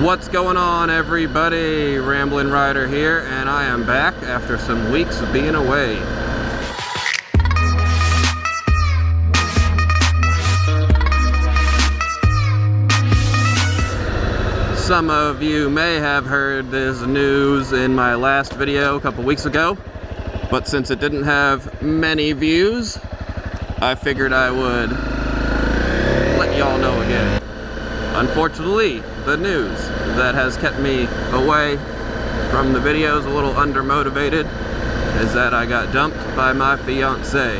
What's going on, everybody? Ramblin'Rover here, and I am back after some weeks of being away. Some of you may have heard this news in my last video a couple weeks ago, but since it didn't have many views, I figured I would let y'all know again. Unfortunately, the news that has kept me away from the videos, a little undermotivated, is that I got dumped by my fiance.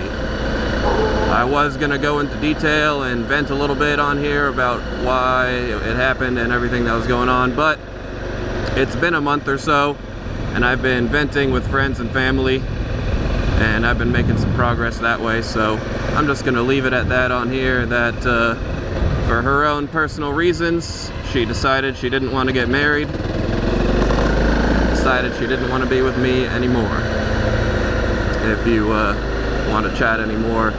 I was gonna go into detail and vent a little bit on here about why it happened and everything that was going on, but it's been a month or so and I've been venting with friends and family, and I've been making some progress that way, so I'm just gonna leave it at that on here, that for her own personal reasons, she decided she didn't want to get married, decided she didn't want to be with me anymore. If you want to chat anymore,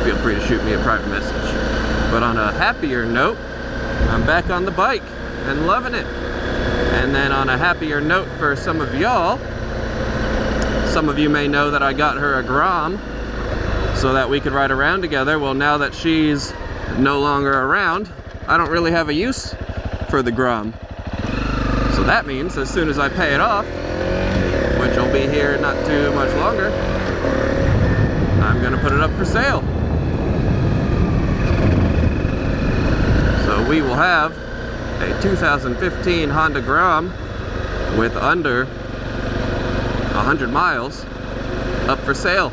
feel free to shoot me a private message. But on a happier note, I'm back on the bike and loving it. And then on a happier note for some of y'all, some of you may know that I got her a Grom so that we could ride around together. Well, now that she's no longer around, I don't really have a use for the Grom. So that means as soon as I pay it off, which will be here not too much longer, I'm gonna put it up for sale. So we will have a 2015 Honda Grom with under 100 miles up for sale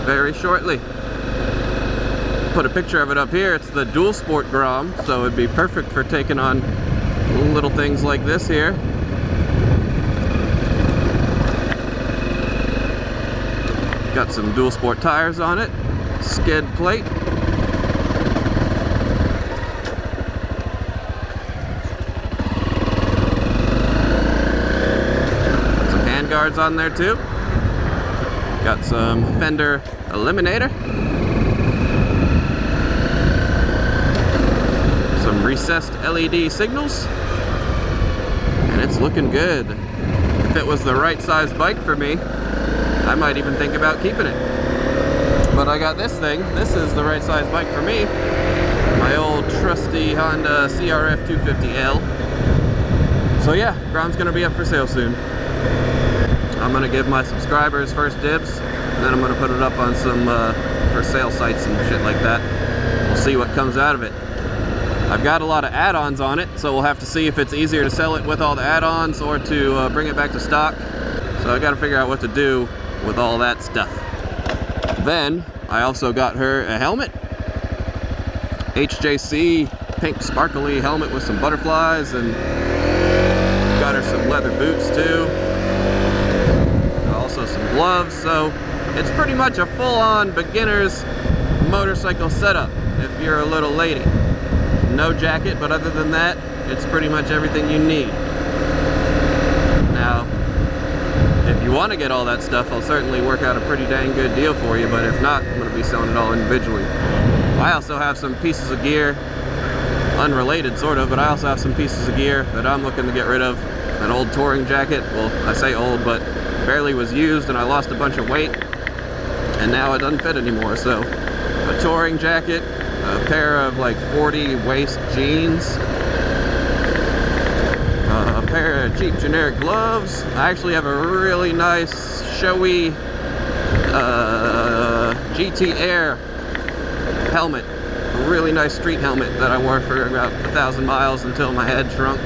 very shortly. Put a picture of it up here. It's the dual sport Grom, so it'd be perfect for taking on little things like this here. Got some dual sport tires on it, skid plate, some hand guards on there too. Got some fender eliminator, some recessed LED signals, and it's looking good. If it was the right size bike for me, I might even think about keeping it. But I got this thing. This is the right size bike for me. My old trusty Honda CRF 250L. So yeah, Grom's gonna be up for sale soon. I'm gonna give my subscribers first dibs, and then I'm gonna put it up on some for sale sites and shit like that. We'll see what comes out of it. I've got a lot of add-ons on it, so we'll have to see if it's easier to sell it with all the add-ons or to bring it back to stock. So I gotta figure out what to do with all that stuff. Then I also got her a helmet, HJC pink sparkly helmet with some butterflies, and got her some leather boots too, also some gloves. So it's pretty much a full-on beginner's motorcycle setup if you're a little lady. No jacket, but other than that, it's pretty much everything you need. Now, if you want to get all that stuff, I'll certainly work out a pretty dang good deal for you, but if not, I'm going to be selling it all individually. I also have some pieces of gear, unrelated sort of, but I also have some pieces of gear that I'm looking to get rid of. An old touring jacket, well, I say old, but barely was used, and I lost a bunch of weight, and now it doesn't fit anymore. So a touring jacket, a pair of like 40 waist jeans, a pair of cheap generic gloves. I actually have a really nice showy GT Air helmet, a really nice street helmet that I wore for about 1,000 miles until my head shrunk.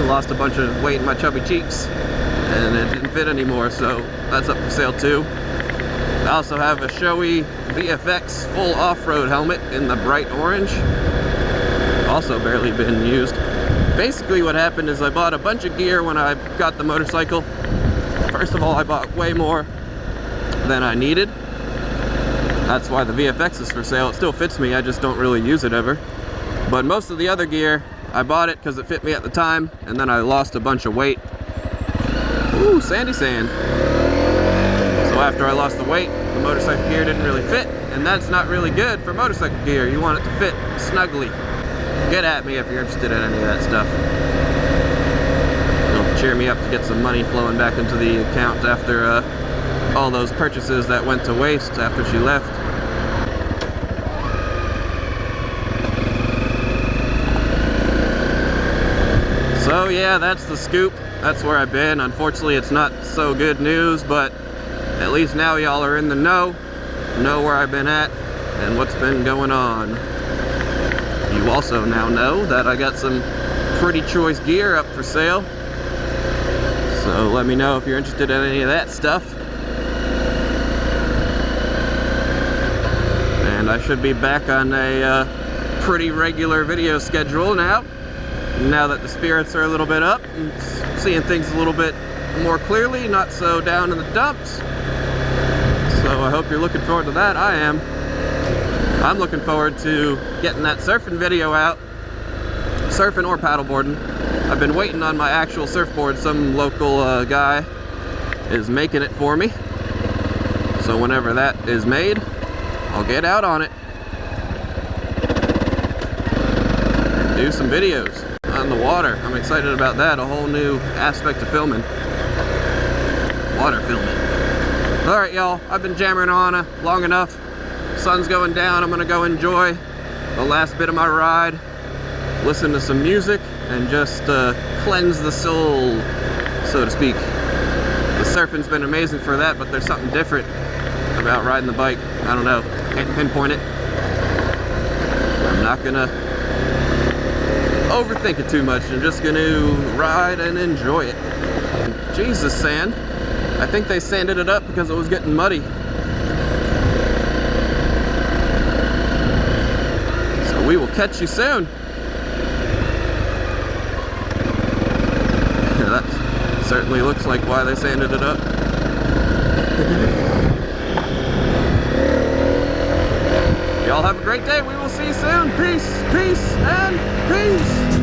Lost a bunch of weight in my chubby cheeks and it didn't fit anymore, so that's up for sale too. I also have a showy VFX full off-road helmet in the bright orange, also barely been used. Basically what happened is I bought a bunch of gear when I got the motorcycle. First of all, I bought way more than I needed. That's why the VFX is for sale. It still fits me, I just don't really use it ever. But most of the other gear, I bought it because it fit me at the time, and then I lost a bunch of weight. Ooh, sandy sand. So after I lost the weight, the motorcycle gear didn't really fit, and that's not really good for motorcycle gear. You want it to fit snugly. Get at me if you're interested in any of that stuff. cheer me up to get some money flowing back into the account after all those purchases that went to waste after she left. So yeah, that's the scoop. That's where I've been. Unfortunately, it's not so good news, but at least now y'all are in the know where I've been at and what's been going on. You also now know that I got some pretty choice gear up for sale. So let me know if you're interested in any of that stuff. And I should be back on a pretty regular video schedule now that the spirits are a little bit up and seeing things a little bit more clearly, not so down in the dumps. So I hope you're looking forward to that. I am. I'm looking forward to getting that surfing video out. Surfing or paddleboarding. I've been waiting on my actual surfboard. Some local guy is making it for me. So whenever that is made, I'll get out on it and do some videos on the water. I'm excited about that. A whole new aspect of filming. Water filming. Alright y'all, I've been jammering on long enough. Sun's going down. I'm gonna go enjoy the last bit of my ride, listen to some music, and just cleanse the soul, so to speak. The surfing's been amazing for that, but there's something different about riding the bike. I don't know, can't pinpoint it. I'm not gonna overthink it too much. I'm just gonna ride and enjoy it. Jesus, sand. I think they sanded it up because it was getting muddy. So we will catch you soon. That certainly looks like why they sanded it up. Y'all have a great day. We will see you soon. Peace, peace, and peace.